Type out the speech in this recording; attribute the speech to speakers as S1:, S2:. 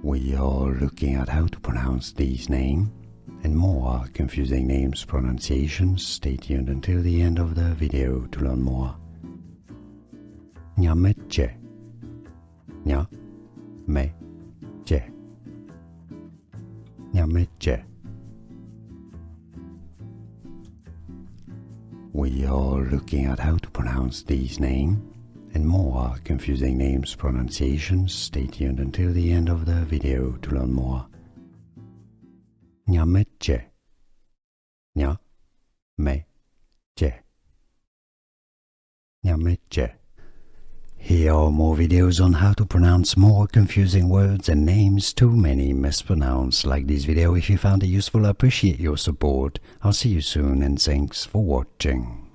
S1: We are looking at how to pronounce these names and more confusing names pronunciations. Stay tuned until the end of the video to learn more. Nyamekye, Nyamekye, Nyamekye. We are looking at how to pronounce these names and more confusing names pronunciations. Stay tuned until the end of the video to learn more. Nyamekye, Nyamekye, Nyamekye. Here are more videos on how to pronounce more confusing words and names too many mispronounced. Like this video if you found it useful. I appreciate your support. I'll see you soon and thanks for watching.